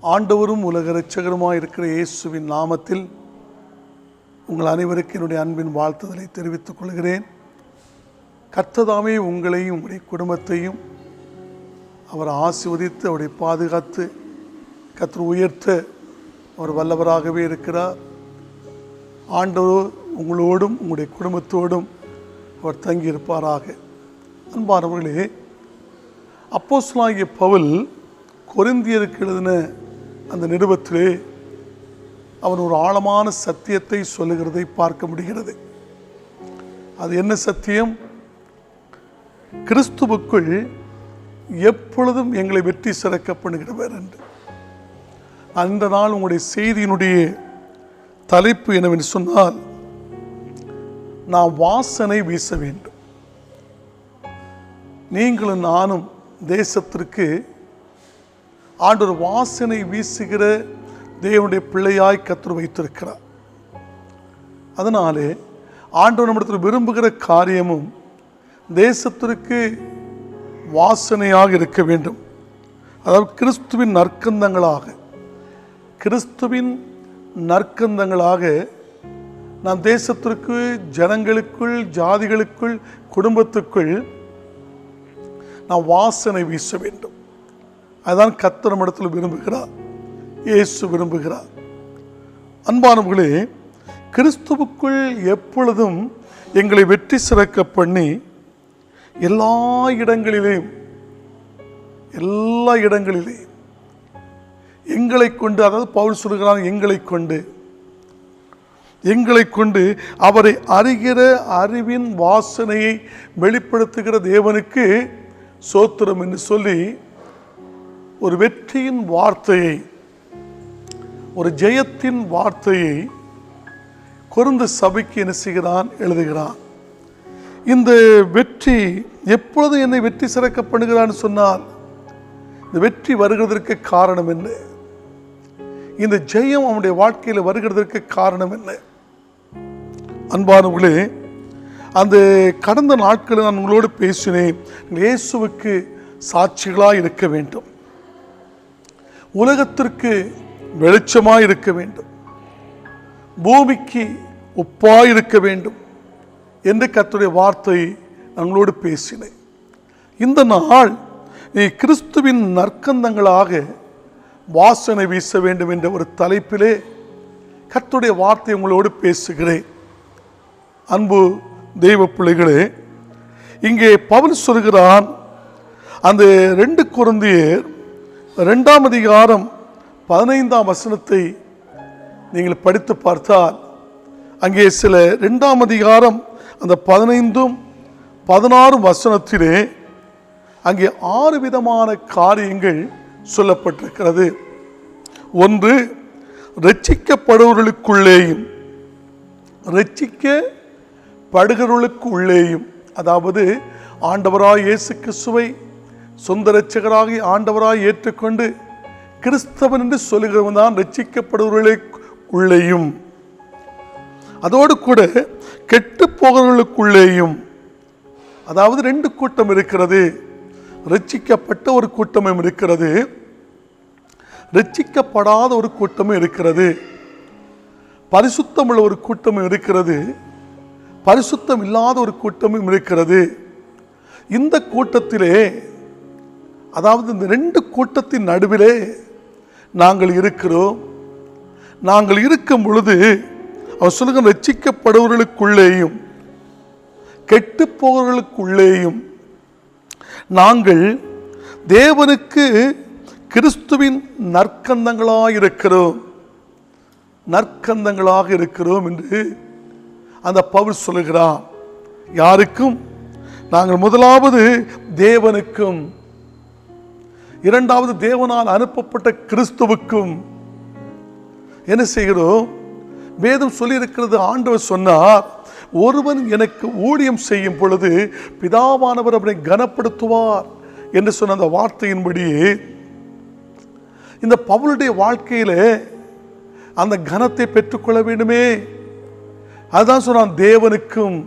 ஆண்டவரும் உலக இரட்சகருமாய் இருக்கிற இயேசுவின் நாமத்தில் உங்கள் அனைவருக்கும் என்னுடைய அன்பின் வாழ்த்துதலை தெரிவித்துக் கொள்கிறேன். கர்த்ததாமே உங்களையும் உங்களுடைய குடும்பத்தையும் அவர் ஆசீர்வதித்து அவரை பாதுகாத்து கர்த்தர் உயர்த்த அவர் வல்லவராகவே இருக்கிறார். ஆண்டவர் உங்களோடும் உங்களுடைய குடும்பத்தோடும் அவர் தங்கியிருப்பாராக. அன்பானவர்களே, அப்போஸ்தலனாகிய பவுல் கொரிந்தியருக்கு எழுதின அந்த நிருபத்திலே அவன் ஒரு ஆழமான சத்தியத்தை சொல்லுகிறதை பார்க்க முடிகிறது. அது என்ன சத்தியம்? கிறிஸ்துவுக்குள் எப்பொழுதும் எங்களை வெற்றி சிறக்க பண்ணுகிறவர் என்று. அந்த நாள் உங்களுடைய செய்தியினுடைய தலைப்பு என்னவென்று சொன்னால், நான் வாசனை வீச வேண்டும். நீங்களும் நானும் தேசத்திற்கு ஆண்டவர் வாசனை வீசுகிற தேவனுடைய பிள்ளையாய் கர்த்தர் வைத்திருக்கிறார். அதனாலே ஆண்டவர் நம்மிடத்தில் விரும்புகிற காரியமும் தேசத்திற்கு வாசனையாக இருக்க வேண்டும். அதாவது கிறிஸ்துவின் நற்கந்தங்களாக நாம் தேசத்திற்கு, ஜனங்களுக்குள், ஜாதிகளுக்குள், குடும்பத்துக்குள் நாம் வாசனை வீச வேண்டும். அதுதான் கர்த்தர் நம்மிடத்தில் விரும்புகிறார், இயேசு விரும்புகிறார். அன்பானவர்களே, கிறிஸ்துவுக்குள் எப்பொழுதும் எங்களை வெற்றி சிறக்க பண்ணி எல்லா இடங்களிலேயும் எங்களை கொண்டு, அதாவது பவுல் சொல்கிறான், எங்களை கொண்டு அவரை அறிகிற அறிவின் வாசனையை வெளிப்படுத்துகிற தேவனுக்கு ஸ்தோத்திரம் என்று சொல்லி ஒரு வெற்றியின் வார்த்தையை, ஒரு ஜெயத்தின் வார்த்தையை கொரிந்து சபைக்கு என்ன செய்கிறான், எழுதுகிறான். இந்த வெற்றி எப்பொழுது என்னை வெற்றி சிறக்க பண்ணுகிறான்னு சொன்னால், இந்த வெற்றி வருகிறதற்கு காரணம் என்ன? இந்த ஜெயம் அவனுடைய வாழ்க்கையில் வருகிறதற்கு காரணம் என்ன? அன்பானவர்களே, அந்த கடந்த நாட்களில் நான் உங்களோடு பேசினேன். இயேசுவுக்கு சாட்சிகளாக இருக்க வேண்டும், உலகத்திற்கு வெளிச்சமாய் இருக்க வேண்டும், பூமிக்கு உப்பாய் இருக்க வேண்டும் என்று கர்த்தருடைய வார்த்தை நம்மளோடு பேசினேன். இந்த நாள் நீ கிறிஸ்துவின் நற்கந்தங்களாக வாசனை வீச வேண்டும் என்ற ஒரு தலைப்பிலே கர்த்தருடைய வார்த்தை உங்களோடு பேசுகிறேன். அன்பு தெய்வ பிள்ளைகளே, இங்கே பவுல் சொல்கிறான், அந்த 2 கொரிந்தியர் 2ஆம் அதிகாரம் 15ஆம் வசனத்தை நீங்கள் படித்து பார்த்தால், அங்கே சில 2ஆம் அதிகாரம் அந்த 15ம் 16 வசனத்திலே அங்கே 6 விதமான காரியங்கள் சொல்லப்பட்டிருக்கிறது. ஒன்று, ரட்சிக்கப்படுகிறவர்களுக்குள்ளேயும், அதாவது ஆண்டவராய் இயேசு கிறிஸ்துவை சொந்த இரட்சகராகி ஆண்டவராய் ஏற்றுக்கொண்டு கிறிஸ்தவன் என்று சொல்லுகிறவன் தான் ரட்சிக்கப்படுகிறவர்களுக்குள்ளேயும், அதோடு கூட கெட்டு போகிறவர்களுக்குள்ளேயும். அதாவது 2 கூட்டம் இருக்கிறது. ரட்சிக்கப்பட்ட ஒரு கூட்டமும் இருக்கிறது, ரட்சிக்கப்படாத ஒரு கூட்டமும் இருக்கிறது. பரிசுத்தமுள்ள ஒரு கூட்டமும் இருக்கிறது, பரிசுத்தம் இல்லாத ஒரு கூட்டமும் இருக்கிறது. இந்த கூட்டத்திலே, அதாவது இந்த 2 கூட்டத்தின் நடுவிலே நாங்கள் இருக்கிறோம். நாங்கள் இருக்கும் பொழுது அவர் சொல்லுங்க, ரட்சிக்கப்படுவர்களுக்குள்ளேயும் கெட்டு போகிறவர்களுக்குள்ளேயும் நாங்கள் தேவனுக்கு கிறிஸ்துவின் நற்கந்தங்களாக இருக்கிறோம் என்று அந்த பவுல் சொல்லுகிறான். யாருக்கும்? நாங்கள் முதலாவது தேவனுக்கும், இரண்டாவது தேவனால் அனுப்பப்பட்ட கிறிஸ்துவுக்கும் என்ன செய்கிறோம்? வேதம் சொல்லியிருக்கிறது, ஆண்டவர் சொன்னார், ஒருவன் எனக்கு ஊழியம் செய்யும் பொழுது பிதாவானவர் அவனை கனப்படுத்துவார் என்று சொன்ன அந்த வார்த்தையின்படி இந்த பவுலுடைய வாழ்க்கையிலே அந்த கனத்தை பெற்றுக்கொள்ள வேண்டுமே. அதுதான் சொன்னான், தேவனுக்கும்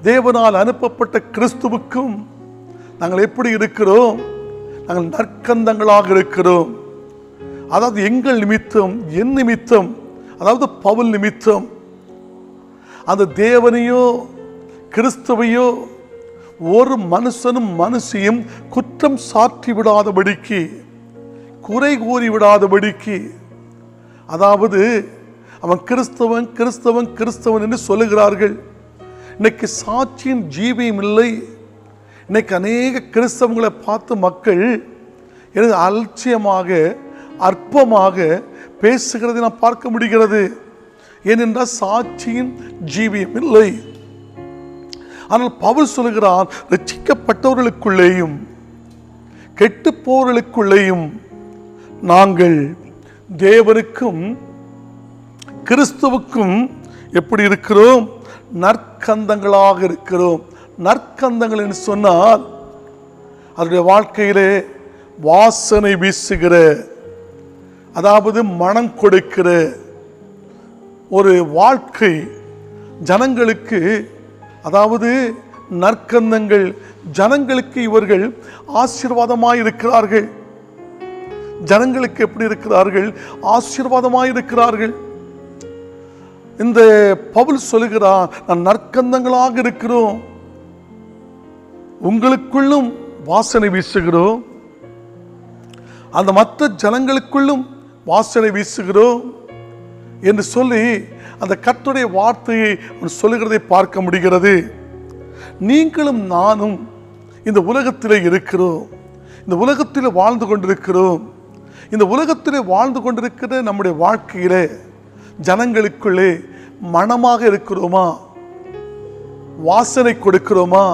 தேவனால் அனுப்பப்பட்ட கிறிஸ்துவுக்கும் நாங்கள் எப்படி இருக்கிறோம்? நாங்கள் நற்கந்தங்களாக இருக்கிறோம். அதாவது எங்கள் நிமித்தம், என் நிமித்தம், அதாவது பவுல் நிமித்தம் அந்த தேவனையோ கிறிஸ்துவையோ ஒரு மனுஷனும் மனுஷியும் குற்றம் சாற்றி விடாதபடிக்கு, குறை கூறி விடாதபடிக்கு, அதாவது அவன் கிறிஸ்தவன் கிறிஸ்தவன் கிறிஸ்தவன் என்று சொல்லுகிறார்கள். இன்னைக்கு சாட்சியின் ஜீவியம் இல்லை. இன்னைக்கு அநேக கிறிஸ்தவங்களை பார்த்து மக்கள் எனக்கு அலட்சியமாக அற்பமாக பேசுகிறதை நான் பார்க்க முடிகிறது. ஏனென்றால் சாட்சியின் ஜீவியம் இல்லை. ஆனால் பவுல் சொல்கிறார், ரட்சிக்கப்பட்டவர்களுக்குள்ளேயும் கெட்டு போர்களுக்குள்ளேயும் நாங்கள் தேவனுக்கும் கிறிஸ்துவுக்கும் எப்படி இருக்கிறோம்? நற்கந்தங்களாக இருக்கிறோம். நற்கந்தங்கள் என்று சொன்னால் அதனுடைய வாழ்க்கையிலே வாசனை வீசுகிற, அதாவது மனம் கொடுக்கிற ஒரு வாழ்க்கை ஜனங்களுக்கு, அதாவது நற்கந்தங்கள் ஜனங்களுக்கு. இவர்கள் ஆசீர்வாதமாய் இருக்கிறார்கள். ஜனங்களுக்கு எப்படி இருக்கிறார்கள்? ஆசீர்வாதமாய் இருக்கிறார்கள். இந்த பவுல் சொல்லுகிறார், நான் நற்கந்தங்களாக இருக்கிறோம், உங்களுக்குள்ளும் வாசனை வீசுகிறோம், அந்த மற்ற ஜனங்களுக்குள்ளும் வாசனை வீசுகிறோம் என்று சொல்லி அந்த கர்த்தருடைய வார்த்தையை சொல்லுகிறதை பார்க்க முடிகிறது. நீங்களும் நானும் இந்த உலகத்திலே இருக்கிறோம், இந்த உலகத்திலே வாழ்ந்து கொண்டிருக்கிறோம். இந்த உலகத்திலே வாழ்ந்து கொண்டிருக்கிற நம்முடைய வாழ்க்கையிலே ஜனங்களுக்குள்ளே மனமாக இருக்கிறோமா? வாசனை கொடுக்கிறோமா?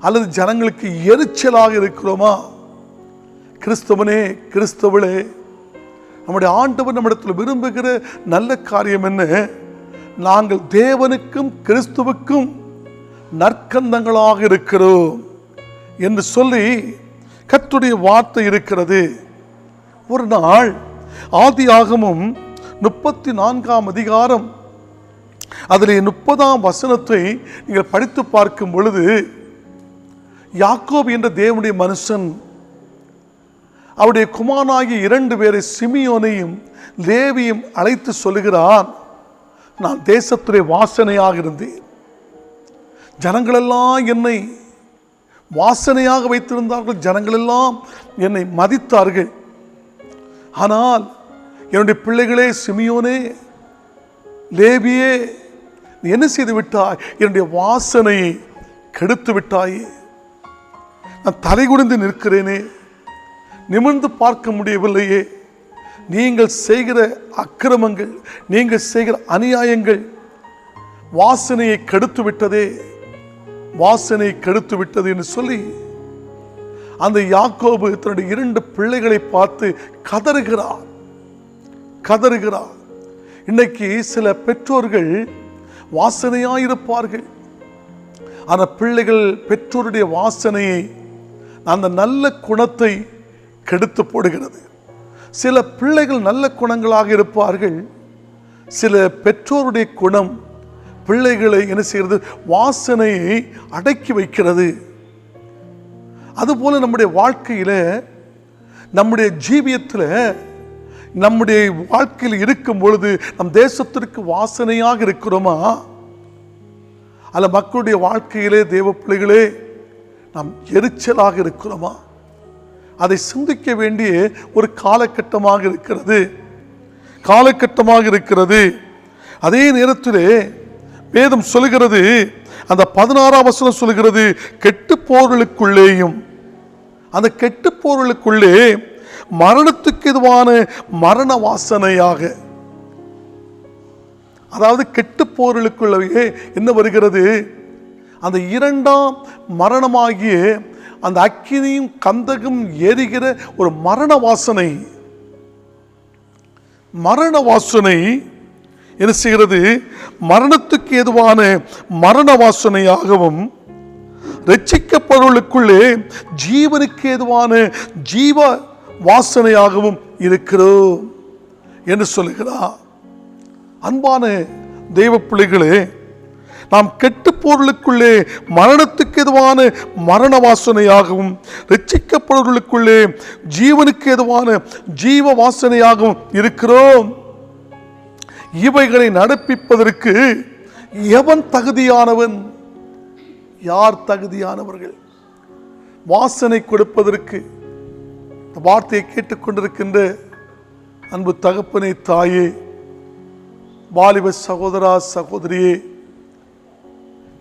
அல்லது ஜனங்களுக்கு எரிச்சலாக இருக்கிறோமா? கிறிஸ்தவனே, கிறிஸ்தவளே, நம்முடைய ஆண்டவர் நம்மிடத்தில் விரும்புகிற நல்ல காரியம் என்ன? நாங்கள் தேவனுக்கும் கிறிஸ்துவுக்கும் நற்கந்தங்களாக இருக்கிறோம் என்று சொல்லி கர்த்தருடைய வார்த்தை இருக்கிறது. ஒரு நாள் ஆதியாகமம் 34ஆம் அதிகாரம் அதிலே 30ஆம் வசனத்தை நீங்கள் படித்து பார்க்கும் பொழுது, யாக்கோபு என்ற தேவனுடைய மனுஷன் அவருடைய குமாரனாகிய 2 பேரை, சிமியோனையும் லேவியும் அழைத்து சொல்லுகிறான், நான் தேசத்திலே வாசனையாக இருந்தேன், ஜனங்களெல்லாம் என்னை வாசனையாக வைத்திருந்தார்கள், ஜனங்களெல்லாம் என்னை மதித்தார்கள். ஆனால் என்னுடைய பிள்ளைகளே, சிமியோனே, லேவியே, நீ என்ன செய்து விட்டாய்? என்னுடைய வாசனையை கெடுத்து விட்டாயே. நான் தலை குனிந்து நிற்கிறேனே, நிமிர்ந்து பார்க்க முடியவில்லையே. நீங்கள் செய்கிற அக்கிரமங்கள், நீங்கள் செய்கிற அநியாயங்கள் வாசனையை கெடுத்து விட்டதே, வாசனை கெடுத்து விட்டது என்று சொல்லி அந்த யாக்கோபு தன்னுடைய 2 பிள்ளைகளை பார்த்து கதறுகிறார். இன்னைக்கு சில பெற்றோர்கள் வாசனையாயிருப்பார்கள், அந்த பிள்ளைகள் பெற்றோருடைய வாசனையை, அந்த நல்ல குணத்தை கெடுத்து போடுகிறது. சில பிள்ளைகள் நல்ல குணங்களாக இருப்பார்கள், சில பெற்றோருடைய குணம் பிள்ளைகளை என்ன செய்கிறது? வாசனையை அடக்கி வைக்கிறது. அதுபோல நம்முடைய வாழ்க்கையில, நம்முடைய ஜீவியத்தில், நம்முடைய வாழ்க்கையில் இருக்கும் பொழுது நம் தேசத்திற்கு வாசனையாக இருக்கிறோமா? அல்ல மக்களுடைய வாழ்க்கையிலே, தேவ பிள்ளைகளே, நாம் எரிச்சலாக இருக்கிறோமா? அதை சிந்திக்க வேண்டிய ஒரு காலகட்டமாக இருக்கிறது. அதே நேரத்திலே வேதம் சொல்லுகிறது, அந்த 16ஆம் வசனம் சொல்லுகிறது, கெட்டு போர்களுக்குள்ளேயும், அந்த கெட்டு போர்களுக்குள்ளே மரணத்துக்கு எதுவான மரண வாசனையாக, அதாவது கெட்டு போர்களுக்குள்ளே என்ன வருகிறது? அந்த 2ஆம் மரணமாகிய அந்த அக்கினியும் கந்தகம் எரிகிற ஒரு மரண வாசனை என்ன செய்கிறது? மரணத்துக்கு ஏதுவான மரண வாசனையாகவும், ரட்சிக்கப்படுவதற்குள்ளே ஜீவனுக்கு ஏதுவான ஜீவ வாசனையாகவும் இருக்கிறோம் என்று சொல்லுகிறார். அன்பான தெய்வ பிள்ளைகளே, நாம் கெட்டு பொருளுக்குள்ளே மரணத்துக்கு எதுவான மரண வாசனையாகவும், ரட்சிக்கப்படுவர்களுக்குள்ளே ஜீவனுக்கு எதுவான ஜீவ வாசனையாகவும் இருக்கிறோம். இவைகளை நடப்பிப்பதற்கு எவன் தகுதியானவன்? யார் தகுதியானவர்கள்? வாசனை கொடுப்பதற்கு வார்த்தையை கேட்டுக்கொண்டிருக்கின்ற அன்பு தகப்பனே, தாயே, வாலிப சகோதரா, சகோதரியே,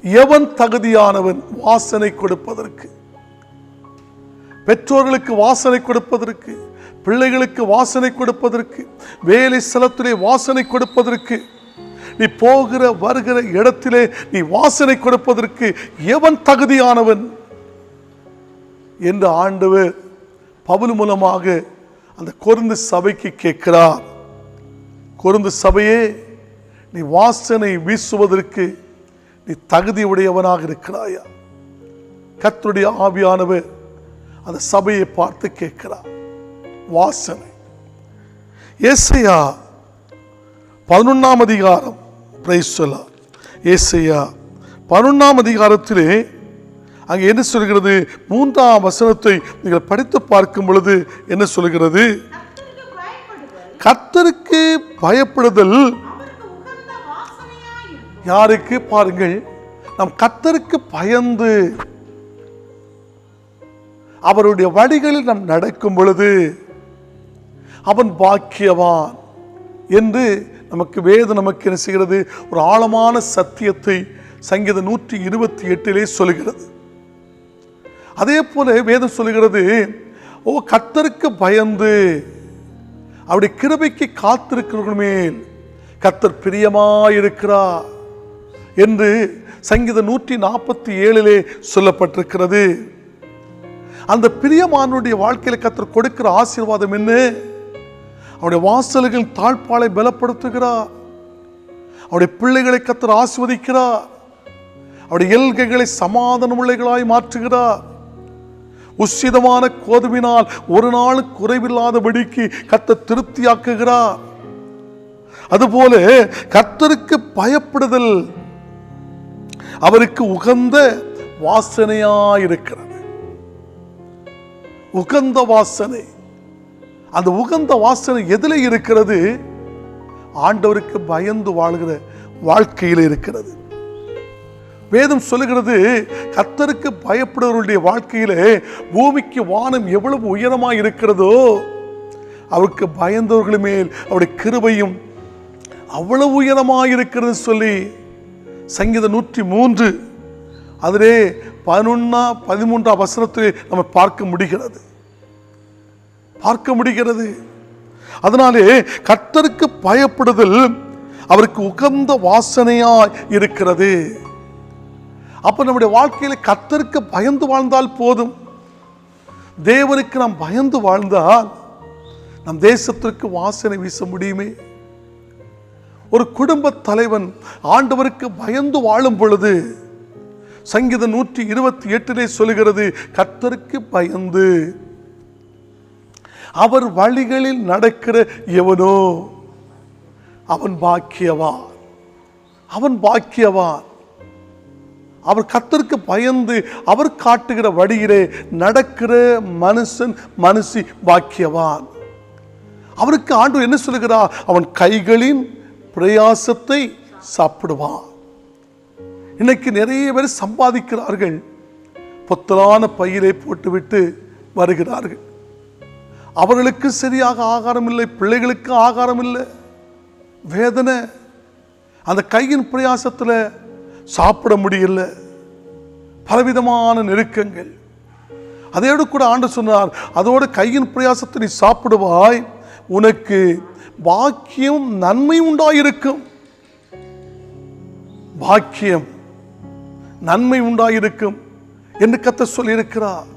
எவன் தகுதியானவன் வாசனை கொடுப்பதற்கு? பெற்றோர்களுக்கு வாசனை கொடுப்பதற்கு, பிள்ளைகளுக்கு வாசனை கொடுப்பதற்கு, வேலை ஸ்தலத்திலே வாசனை கொடுப்பதற்கு, நீ போகிற வருகிற இடத்திலே நீ வாசனை கொடுப்பதற்கு எவன் தகுதியானவன் என்று ஆண்டவர் பவுல் மூலமாக அந்த கொரிந்து சபைக்கு கேட்கிறார். கொரிந்து சபையே, நீ வாசனை வீசுவதற்கு நீ தகுதி உடையவனாக இருக்கிறாயா? கர்த்தருடைய ஆவியானவர் அந்த சபையை பார்த்து கேட்கிறார். வாசனை. ஏசாயா 11ஆம் அதிகாரம், பிரைஸ் சொல்லார், ஏசாயா 11ஆம் அதிகாரத்திலே அங்கே என்ன சொல்கிறது? 3ஆம் வசனத்தை நீங்கள் படித்து பார்க்கும் பொழுது என்ன சொல்கிறது? கர்த்தருக்கு பயப்படுதல் யாருக்கு? பாருங்கள், நாம் கர்த்தருக்கு பயந்து அவருடைய வழிகளில் நாம் நடக்கும் பொழுது அவன் பாக்கியவான் என்று நமக்கு வேதம் நமக்கு என்ன செய்கிறது? ஒரு ஆழமான சத்தியத்தை சங்கீதம் 128 சொல்கிறது. அதே போல வேதம் சொல்லுகிறது, ஓ கர்த்தருக்கு பயந்து அவருடைய கிருபைக்கு காத்திருக்கிறவர்கள் மேல் கர்த்தர் பிரியமாயிருக்கிறார் என்று சங்கீதம் 147 சொல்லப்பட்டிருக்கிறது. அந்த பிரியமானுடைய வாழ்க்கையில் கர்த்தர் கொடுக்கிற ஆசீர்வாதம் என்ன? அவருடைய வாசல்கள் தாழ்பாலை பலப்படுத்துகிறார். அவருடைய பிள்ளைகளை கர்த்தர் ஆசீர்வதிக்கிறார். அவருடைய எல்கைகளை சமாதான உள்ளைகளாய் மாற்றுகிறார். உச்சிதமான கோதுமையினால் ஒரு நாள் குறைவில்லாதபடிக்கு கர்த்தர் திருப்தியாக்குகிறார். அதுபோல கர்த்தருக்கு பயப்படுதல் அவருக்கு உகந்த வாசனையாயிருக்கிறது. உகந்த வாசனை. அந்த உகந்த வாசனை எதில் இருக்கிறது? ஆண்டவருக்கு பயந்து வாழ்கிற வாழ்க்கையில் இருக்கிறது. வேதம் சொல்லுகிறது, கர்த்தருக்கு பயப்படுவர்களுடைய வாழ்க்கையிலே பூமிக்கு வானம் எவ்வளவு உயரமாய் இருக்கிறதோ அவருக்கு பயந்தவர்கள் மேல் அவருடைய கிருபையும் அவ்வளவு உயரமாய் இருக்கிறது சொல்லி சங்கீதம் 103 அதிலே 11-13 வசனத்திலே நம்ம பார்க்க முடிகிறது. அதனாலே கர்த்தருக்கு பயப்படுதல் அவருக்கு உகந்த வாசனையாய் இருக்கிறது. அப்ப நம்முடைய வாழ்க்கையில கர்த்தருக்கு பயந்து வாழ்ந்தால் போதும். தேவனுக்கு நாம் பயந்து வாழ்ந்தால் நம் தேசத்திற்கு வாசனை வீச முடியுமே. ஒரு குடும்ப தலைவன் ஆண்டவருக்கு பயந்து வாழும் பொழுது சங்கீதம் 128 சொல்லுகிறது, கர்த்தருக்கு பயந்து அவர் வழிகளில் நடக்கிற எவனோ அவன் பாக்கியவான். அவர் கர்த்தருக்கு பயந்து அவர் காட்டுகிற வழியிலே நடக்கிற மனுஷி பாக்கியவான். அவருக்கு ஆண்டவர் என்ன சொல்லுகிறார்? அவன் கைகளின் பிரயாசத்தை சாப்பிடுவான். இன்னைக்கு நிறைய பேர் சம்பாதிக்கிறார்கள், பொத்தலான பையிலே போட்டுவிட்டு வருகிறார்கள். அவர்களுக்கு சரியாக ஆகாரம் இல்லை, பிள்ளைகளுக்கு ஆகாரம் இல்லை, வேதனை. அந்த கையின் பிரயாசத்தில் சாப்பிட முடியல, பலவிதமான நெருக்கங்கள். அதோடு கூட ஆண்டு சொன்னார், அதோடு கையின் பிரயாசத்தை நீ சாப்பிடுவாய், உனக்கு பாக்கியம் நன்மை உண்டாயிருக்கும். பாக்கியம் நன்மை உண்டாயிருக்கும் என்று கர்த்தர் சொல்லியிருக்கிறார்.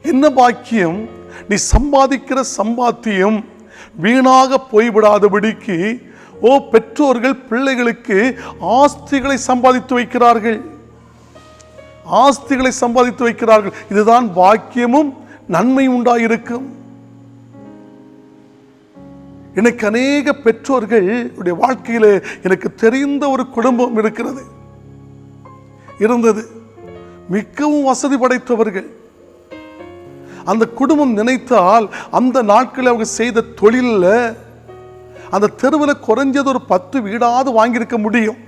என்ன பாக்கியம்? நீ சம்பாதிக்கிற சம்பாத்தியம் வீணாக போய்விடாதபடிக்கு பெற்றோர்கள் பிள்ளைகளுக்கு ஆஸ்திகளை சம்பாதித்து வைக்கிறார்கள். இதுதான் பாக்கியமும் நன்மை உண்டாயிருக்கும். இன்னைக்கு அநேக பெற்றோர்கள் வாழ்க்கையில எனக்கு தெரிந்த ஒரு குடும்பம் இருந்தது, மிகவும் வசதி படைத்தவர்கள். அந்த குடும்பம் நினைத்தால் அந்த நாட்களில் அவங்க செய்த தொழிலில் அந்த தெருவில் குறைஞ்சது ஒரு 10 வீடாவது வாங்கியிருக்க முடியும்.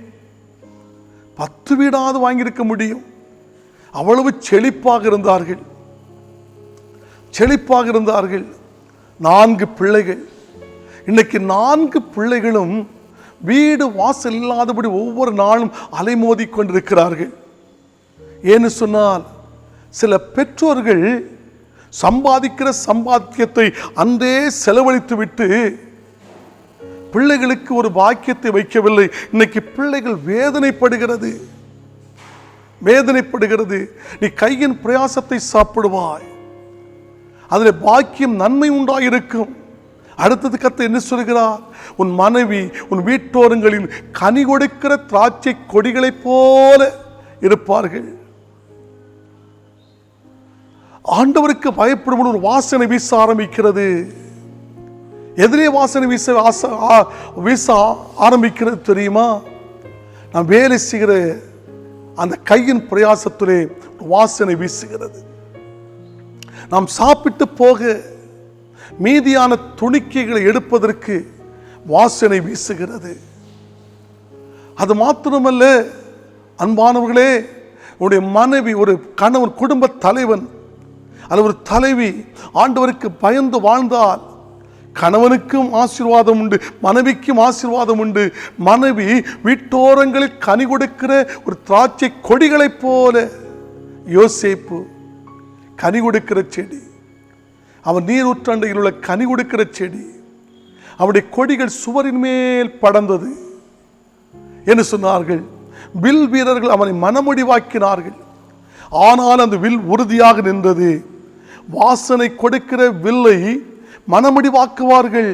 10 வீடாவது வாங்கியிருக்க முடியும். அவ்வளவு செழிப்பாக இருந்தார்கள். 4 பிள்ளைகள். இன்னைக்கு 4 பிள்ளைகளும் வீடு வாசல் இல்லாதபடி ஒவ்வொரு நாளும் அலைமோதி கொண்டிருக்கிறார்கள். ஏன்னு சொன்னால் சில பெற்றோர்கள் சம்பாதிக்கிற சம்பாத்தியத்தை அன்றே செலவழித்து விட்டு பிள்ளைகளுக்கு ஒரு பாக்கியத்தை வைக்கவில்லை. இன்னைக்கு பிள்ளைகள் வேதனைப்படுகிறது. நீ கையின் பிரயாசத்தை சாப்பிடுவாய், அதில் பாக்கியம் நன்மை உண்டாயிருக்கும். அடுத்தது கர்த்தர் என்ன சொல்கிறார்? உன் மனைவி உன் வீட்டோரங்களில் கனி கொடுக்கிற திராட்சை கொடிகளைப் போல இருப்பார்கள். ஆண்டவருக்கு பயப்படும் ஒரு வாசனை வீச ஆரம்பிக்கிறது. எதிரே வாசனை வீச ஆரம்பிக்கிறது தெரியுமா? நாம் வேலை செய்கிற அந்த கையின் பிரயாசத்திலே வாசனை வீசுகிறது. நாம் சாப்பிட்டு போக மீதியான துணிக்கைகளை எடுப்பதற்கு வாசனை வீசுகிறது. அது மாத்திரமல்ல அன்பானவர்களே, உன்னுடைய மனைவி, ஒரு கணவன், குடும்ப தலைவன் அல்லது ஒரு தலைவி ஆண்டவருக்கு பயந்து வாழ்ந்தால் கணவனுக்கும் ஆசீர்வாதம் உண்டு, மனைவிக்கும் ஆசீர்வாதம் உண்டு. மனைவி வீட்டோரங்களில் கனி கொடுக்கிற ஒரு திராட்சை கொடிகளைப் போல. யோசேப்பு கனி கொடுக்கிற செடி, அவன் நீரூற்றண்டையில் உள்ள கனி கொடுக்கிற செடி. அவனுடைய கொடிகள் சுவரின் மேல் படர்ந்தது என்று சொன்னார்கள். வில் வீரர்கள் அவனை மனமுடிவாக்கினார்கள், ஆனால் அந்த வில் உறுதியாக நின்றது. வாசனை கொடுக்கிற வில்லை மனமுடிவாக்குவார்கள்,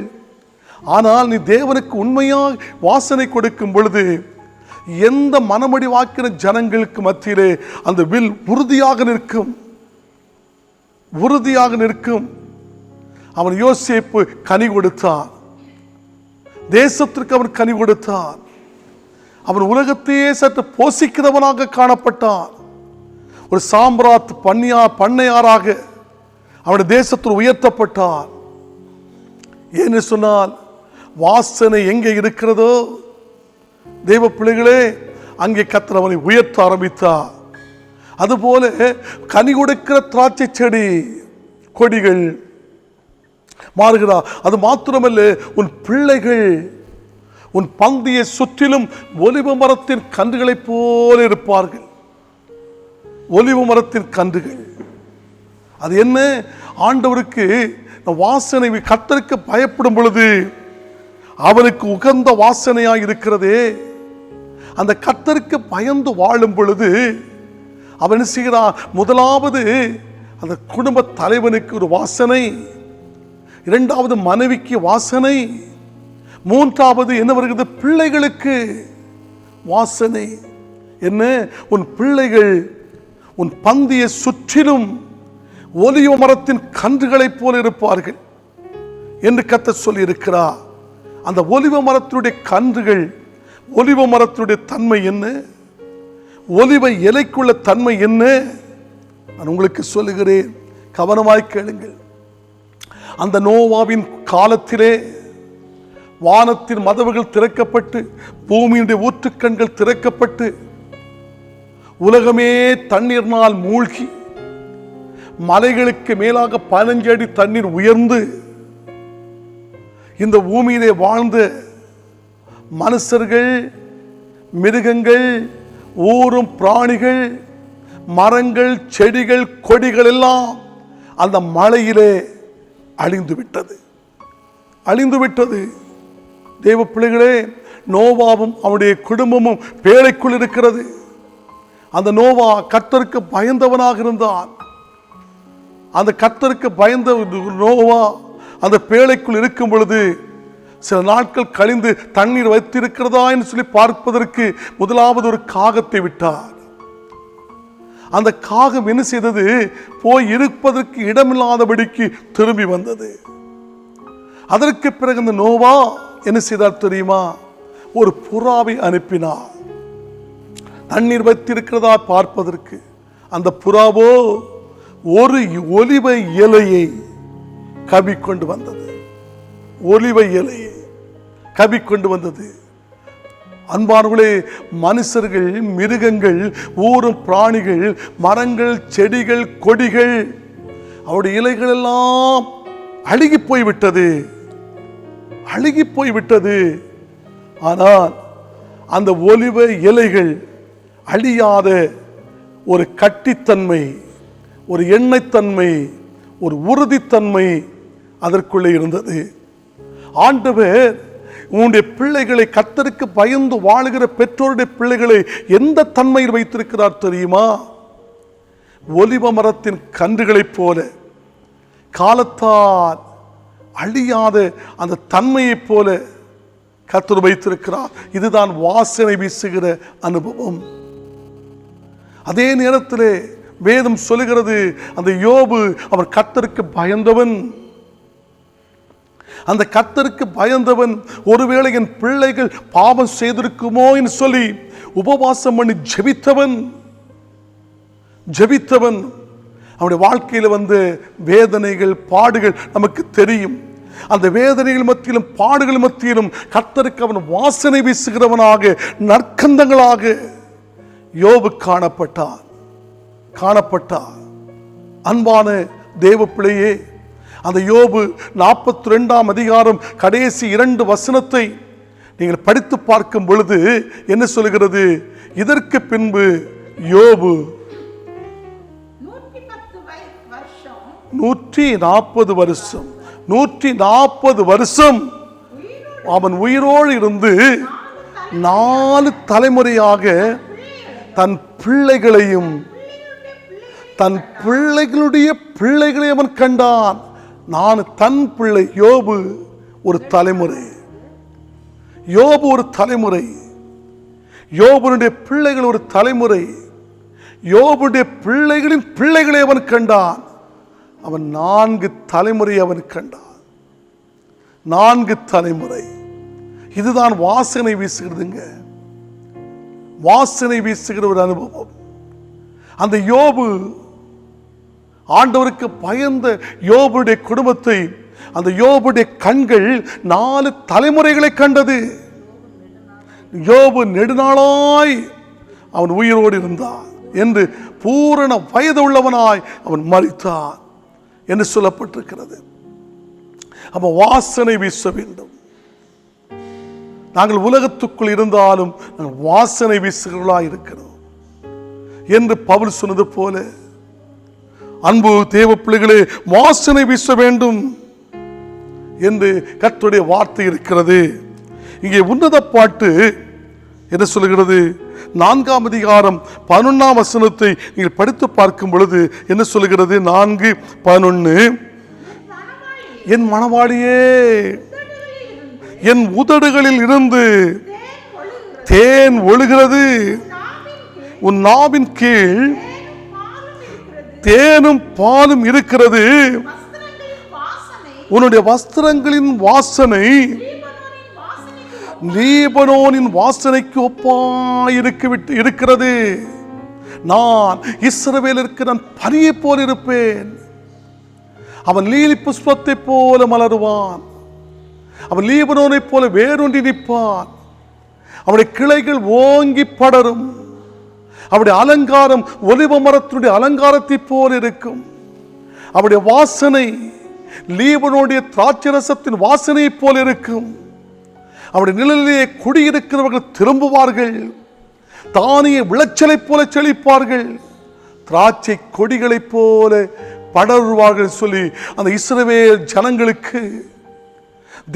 ஆனால் நீ தேவனுக்கு உண்மையாக வாசனை கொடுக்கும் பொழுது எந்த மனமுடிவாக்கின ஜனங்களுக்கு மத்தியிலே அந்த வில் உறுதியாக நிற்கும். அவன் யோசேப்பு கனி கொடுத்தான், தேசத்திற்கு அவன் கனி கொடுத்தான். அவன் உலகத்தையே சற்று போஷிக்கிறவனாக காணப்பட்டான். ஒரு சாம்ராத் பண்ணையாராக அவனுடைய தேசத்தில் உயர்த்தப்பட்டான். ஏன்னு சொன்னால் வாசனை எங்கே இருக்கிறதோ தேவ பிள்ளைகளே, அங்கே கர்த்தர் அவனை உயர்த்த ஆரம்பித்தார். அதுபோல கனி கொடுக்கிற திராட்சை செடி கொடிகள் மாறுகிறார். அது மாத்திரமல்ல, உன் பிள்ளைகள் உன் பந்தியை சுற்றிலும் ஒலிவ மரத்தின் கன்றுகளைப் போல இருப்பார்கள். ஒலிவ மரத்தின் கன்றுகள் அது என்ன? ஆண்டவருக்கு வாசனை, கர்த்தருக்கு பயப்படும் பொழுது அவனுக்கு உகந்த வாசனையாக இருக்கிறதே. அந்த கர்த்தருக்கு பயந்து வாழும் பொழுது அவன் என்ன செய்கிறான்? முதலாவது அந்த குடும்ப தலைவனுக்கு ஒரு வாசனை, இரண்டாவது மனைவிக்கு வாசனை, மூன்றாவது என்ன வருகிறது? பிள்ளைகளுக்கு வாசனை. என்ன? உன் பிள்ளைகள் உன் பந்தியை சுற்றிலும் ஒலிவ மரத்தின் கன்றுகளைப் போல இருப்பார்கள் என்று கர்த்தர் சொல்லி இருக்கிறார். அந்த ஒலிவ மரத்தினுடைய கன்றுகள், ஒலிவ மரத்தினுடைய தன்மை என்ன? ஒலிவ இலைக்குள்ள தன்மை என்ன? நான் உங்களுக்கு சொல்லுகிறேன், கவனமாய் கேளுங்கள். அந்த நோவாவின் காலத்திலே வானத்தின் மதவுகள் திறக்கப்பட்டு பூமியினுடைய ஊற்றுக்கண்கள் திறக்கப்பட்டு உலகமே தண்ணீர்னால் மூழ்கி மலைகளுக்கு மேலாக 15 அடி தண்ணீர் உயர்ந்து இந்த பூமியிலே வாழ்ந்த மனுஷர்கள், மிருகங்கள், ஊரும் பிராணிகள், மரங்கள், செடிகள், கொடிகள் எல்லாம் அந்த மழையிலே அழிந்து விட்டது. தேவ பிள்ளைகளே, நோவாவும் அவனுடைய குடும்பமும் பேழைக்குள் இருக்கிறது. அந்த நோவா கர்த்தருக்கு பயந்தவனாக இருந்தான். அந்த கர்த்தருக்கு பயந்த நோவா அந்த பேழைக்குள் இருக்கும் பொழுது சில நாட்கள் கழிந்து தண்ணீர் வைத்திருக்கிறதா என்று சொல்லி பார்ப்பதற்கு முதலாவது ஒரு காகத்தை விட்டார். அந்த காகம் என்ன செய்தது? போய் இருப்பதற்கு இடமில்லாதபடிக்கு திரும்பி வந்தது. அதற்கு பிறகு இந்த நோவா என்ன செய்தார் தெரியுமா? ஒரு புறாவை அனுப்பினார் தண்ணீர் வைத்திருக்கிறதா பார்ப்பதற்கு. அந்த புறாவோ ஒரு ஒலிவ இலையை கவிக்கொண்டு வந்தது. ஒலிவ இலையை கவிக்கொண்டு வந்தது. அன்பானவர்களே, மனுஷர்கள், மிருகங்கள், ஊரும் பிராணிகள், மரங்கள், செடிகள், கொடிகள், அவருடைய இலைகள் எல்லாம் அழுகி போய்விட்டது, அழுகி போய்விட்டது. ஆனால் அந்த ஒலிவ இலைகள் அழியாத ஒரு கட்டித்தன்மை, ஒரு எண்ணெய்த்தன்மை, ஒரு உறுதித்தன்மை அதற்குள்ளே இருந்தது. ஆண்டவர் உன்னுடைய பிள்ளைகளை, கர்த்தருக்கு பயந்து வாழுகிற பெற்றோருடைய பிள்ளைகளை எந்த தன்மையில் வைத்திருக்கிறார் தெரியுமா? ஒலிவ மரத்தின் கன்றுகளைப் போல, காலத்தால் அழியாத அந்த தன்மையைப் போல கர்த்தர் வைத்திருக்கிறார். இதுதான் வாசனை வீசுகிற அனுபவம். அதே நேரத்திலே வேதம் சொல்லுகிறது, அந்த யோபு அவன் கர்த்தருக்கு பயந்தவன். அந்த கர்த்தருக்கு பயந்தவன் ஒருவேளை என் பிள்ளைகள் பாவம் செய்திருக்குமோ என்று சொல்லி உபவாசம் பண்ணி ஜெபித்தவன். அவனுடைய வாழ்க்கையில் வந்து வேதனைகள், பாடுகள் நமக்கு தெரியும். அந்த வேதனைகள் மத்தியிலும் பாடுகள் மத்தியிலும் கர்த்தருக்கு அவன் வாசனை வீசுகிறவனாக, நற்கந்தங்களாக யோபு காணப்பட்டார். அன்பான தேவ பிள்ளையே, அந்த யோபு 42ஆம் அதிகாரம் கடைசி 2 வசனத்தை நீங்கள் படித்து பார்க்கும் பொழுது என்ன சொல்கிறது? இதற்கு பின்பு யோபு 140 வருஷம் அவன் உயிரோடு இருந்து 4 தலைமுறையாக தன் பிள்ளைகளையும் தன் பிள்ளைகளுடைய பிள்ளைகளை அவன் கண்டான். நான் தன் பிள்ளை யோபு ஒரு தலைமுறை, யோபுடைய பிள்ளைகள் ஒரு தலைமுறை, யோபுடைய பிள்ளைகளின் பிள்ளைகளை அவன் கண்டான். அவன் 4 தலைமுறை அவன் கண்டான். 4 தலைமுறை. இதுதான் வாசனை வீசுகிறதுங்க, வாசனை வீசுகிற ஒரு அனுபவம். அந்த யோபு ஆண்டவருக்கு பயந்த யோபுடைய குடும்பத்தை, அந்த யோபுடைய கண்கள் 4 தலைமுறைகளை கண்டது. யோபு நெடுநாளாய் அவன் உயிரோடு இருந்தான் என்று, பூரண வயது உள்ளவனாய் அவன் மரித்தான் என்று சொல்லப்பட்டிருக்கிறது. அப்ப வாசனை வீச வேண்டும். நாங்கள் உலகத்துக்குள் இருந்தாலும் நாங்கள் வாசனை வீசுகிறவர்களாய் இருக்கிறோம் என்று பவுல் சொன்னது போல, அன்பு தேவ பிள்ளைகளே, வாசனை வீச வேண்டும் என்று கர்த்தருடைய வார்த்தை இருக்கிறது. இங்கே உன்னத பாட்டு என்ன சொல்லுகிறது? 4ஆம் அதிகாரம் 11ஆம் வசனத்தை நீங்கள் படித்து பார்க்கும் பொழுது என்ன சொல்லுகிறது? 4:11, என் மணவாளியே, என் உதடுகளில் இருந்து தேன் ஒழுகிறது, உன் நாவின் கீழ் தேனும் பாலும் இருக்கிறது, உன்னுடைய வஸ்திரங்களின் வாசனை லீபனோனின் வாசனைக்கு ஒப்பாயிருக்கிறது. நான் இஸ்ரவேலிற்கு நான் பனியை போல் இருப்பேன். அவன் லீலி புஷ்பத்தை போல மலருவான். அவன் லீபனோனை போல வேரூன்றி நிற்பான். அவனுடைய கிளைகள் ஓங்கி படரும். அவருடைய அலங்காரம் ஒலிவ மரத்தினுடைய அலங்காரத்தை போல இருக்கும். அவருடைய வாசனை லீபனோனுடைய திராட்சரசத்தின் வாசனை போல இருக்கும். அவருடைய நிழலிலே குடியிருக்கிறவர்கள் திரும்புவார்கள். தானிய விளைச்சலை போல செழிப்பார்கள். திராட்சை கொடிகளைப் போல படருவார்கள் சொல்லி அந்த இஸ்ரவேல் ஜனங்களுக்கு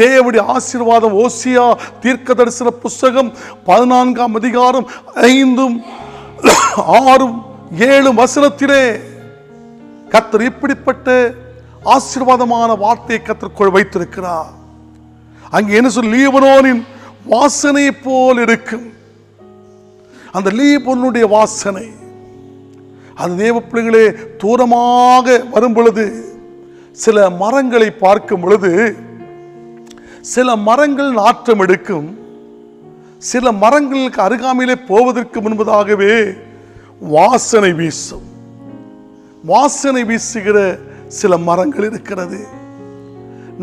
தேவனுடைய ஆசீர்வாதம். ஓசியா தீர்க்க தரிசன புஸ்தகம் 14ஆம் அதிகாரம் 5, 6, 7 வசனத்திலே கர்த்தர் இப்படிப்பட்ட ஆசீர்வாதமான வார்த்தையை கர்த்தர் வைத்திருக்கிறார். அங்கே என்ன சொல்லி? லீபனோனின் வாசனை போல் இருக்கும். அந்த லீபனோனுடைய வாசனை அது தேவ பிள்ளைகளே, தூரமாக வரும் பொழுது சில மரங்களை பார்க்கும் பொழுது சில மரங்கள் நாற்றம் எடுக்கும். சில மரங்களுக்கு அருகாமையிலே போவதற்கு முன்பதாகவே வாசனை வீசும். வாசனை வீசுகிற சில மரங்கள் இருக்கிறது.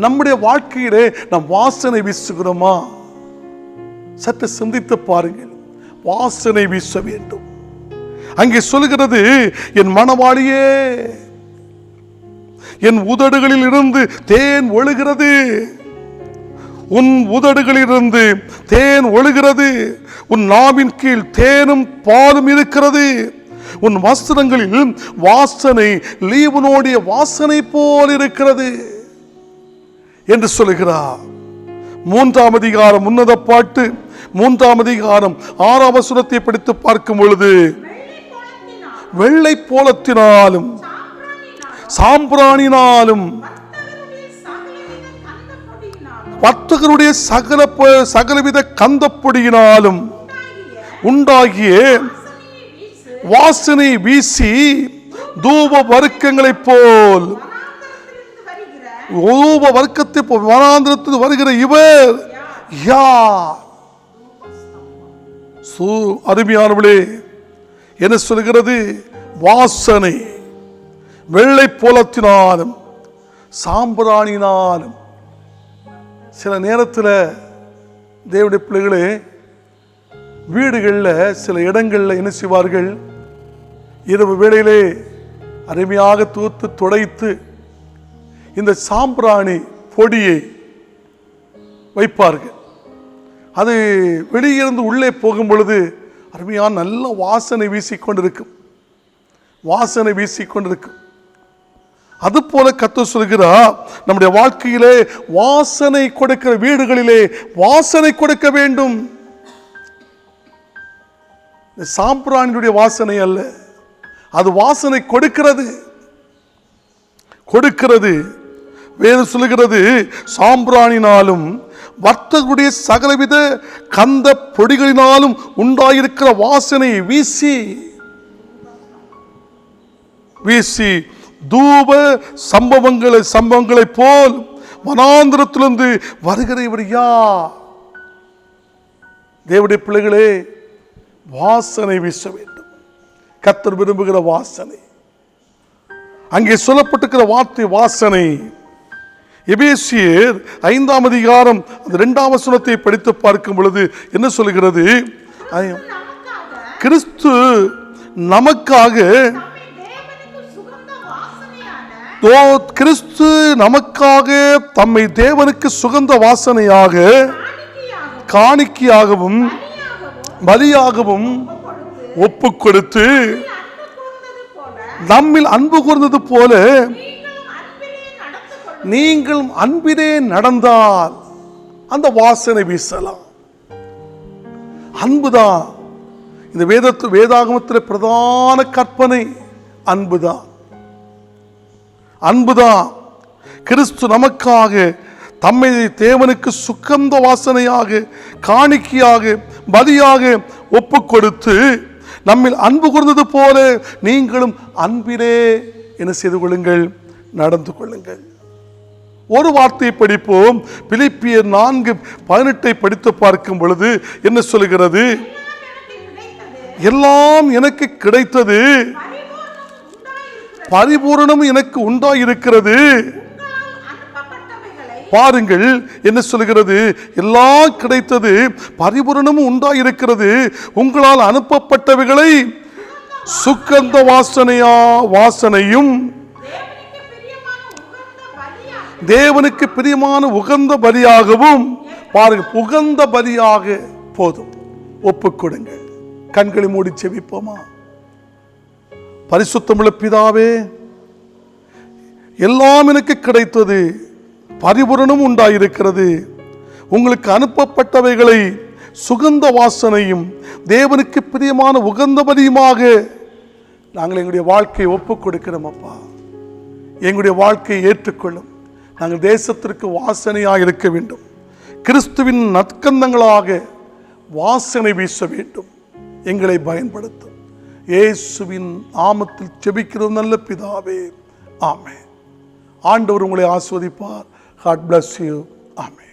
நம்முடைய வாழ்க்கையிலே நாம் வாசனை வீசுகிறோமா? சற்று சிந்தித்து பாருங்கள். வாசனை வீச வேண்டும். அங்கே சொல்கிறது, என் மணவாளியே, என் உதடுகளில் இருந்து தேன் ஒழுகிறது. உன் உதடுகளிலிருந்து தேன் ஒழுகிறது. உன் நாவின் கீழ் தேனும் பாலும் இருக்கிறது. உன் வஸ்திரங்களில் வாசனை லீவனோடைய வாசனை போல் இருக்கிறது என்று சொல்லுகிறார். 3ஆம் அதிகாரம் உன்னத பாட்டு 3ஆம் அதிகாரம் 6ஆம் வசனத்தை படித்து பார்க்கும் பொழுது, வெள்ளை போலத்தினாலும் சாம்பிராணினாலும் வர்த்தகருடைய சகலவித கந்தப்பொடியினாலும் உண்டாகிய வாசனை வீசி தூப வர்க்கங்களைப் போல், தூப வர்க்கத்தை போல் வனாந்திரத்தில் வருகிற இவர் யார்? அருமையானவளே, என்ன சொல்கிறது? வாசனை வெள்ளை போலத்தினாலும் சாம்பிராணினாலும். சில நேரத்தில் தேவனுடைய பிள்ளைகளே, வீடுகளில் சில இடங்களில் என்ன செய்வார்கள்? இரவு வேளையிலே அருமையாக தூத்து துடைத்து இந்த சாம்பிராணி பொடியை வைப்பார்கள். அது வெளியிருந்து உள்ளே போகும் பொழுது அருமையான நல்ல வாசனை வீசிக்கொண்டிருக்கும். வாசனை வீசிக்கொண்டிருக்கும். அதுபோல கர்த்தர் சொல்கிறார், நம்முடைய வாழ்க்கையிலே வாசனை கொடுக்கிற வீடுகளிலே வாசனை கொடுக்க வேண்டும். சாம்பிராணியுடைய வாசனை அல்ல, அது வாசனை கொடுக்கிறது. வேதம் சொல்லுகிறது, சாம்பிராணினாலும் வர்த்தகருடைய சகலவித கந்த பொடிகளினாலும் உண்டாயிருக்கிற வாசனை வீசி தூப சம்பவங்களை போல் வனாந்திரத்திலிருந்து வருகிற இவர் யார்? தேவனுடைய பிள்ளைகளே, வாசனை வீச வேண்டும். கர்த்தர் விரும்புகிற வாசனை. அங்கே சொல்லப்பட்டிருக்கிற வார்த்தை வாசனை. எபேசியர் 5ஆம் அதிகாரம் 2ஆம் வசனத்தை படித்து பார்க்கும் பொழுது என்ன சொல்கிறது? கிறிஸ்து நமக்காக, கிறிஸ்து நமக்காக தம்மை தேவனுக்கு சுகந்த வாசனையாக காணிக்கையாகவும் பலியாகவும் ஒப்பு கொடுத்து நம்மில் அன்பு கூர்ந்தது போல நீங்களும் அன்பிலே நடந்தால் அந்த வாசனை வீசலாம். அன்புதான் இந்த வேதாகமத்தில் பிரதான கற்பனை. அன்புதான். கிறிஸ்து நமக்காக தம்மை தேவனுக்கு சுகந்த வாசனையாக காணிக்கையாக பலியாக ஒப்பு கொடுத்து நம்மில் அன்பு கூர்ந்தது போல நீங்களும் அன்பிலே என்ன செய்து கொள்ளுங்கள், நடந்து கொள்ளுங்கள். ஒரு வார்த்தையை படிப்போம். பிலிப்பியர் 4:18 படித்து பார்க்கும் பொழுது என்ன சொல்லுகிறது? எல்லாம் எனக்கு கிடைத்தது, பரிபூரணம் எனக்கு உண்டாயிருக்கிறது. பாருங்கள் என்ன சொல்லுகிறது? எல்லாம் கிடைத்தது, பரிபூரணமும் உண்டாயிருக்கிறது. உங்களால் அனுப்பப்பட்டவைகளை சுகந்த வாசனையும் தேவனுக்கு பிரியமான உகந்த பலியாகவும். பாருங்க, உகந்த பலியாக போதும். ஒப்புக்கொடுங்கள். கண்களை மூடி செபிப்போமா? பரிசுத்தமுள்ள பிதாவே, எல்லாம் எனக்கு கிடைத்தது, பரிபூரணம் உண்டாயிருக்கிறது. உங்களுக்கு அனுப்பப்பட்டவைகளை சுகந்த வாசனையும் தேவனுக்கு பிரியமான உகந்த பலியுமாக நாங்கள் எங்களுடைய வாழ்க்கையை ஒப்புக் கொடுக்கிறோம். அப்பா, எங்களுடைய வாழ்க்கையை ஏற்றுக்கொள்ளும். நாங்கள் தேசத்திற்கு வாசனையாக இருக்க வேண்டும். கிறிஸ்துவின் நற்கந்தங்களாக வாசனை வீச வேண்டும். எங்களை பயன்படுத்தும். இயேசுவின் நாமத்தில் ஜெபிக்கிறோம் நல்ல பிதாவே, ஆமென். ஆண்டவர் உங்களை ஆசீர்வதிப்பார். God bless you. ஆமென்.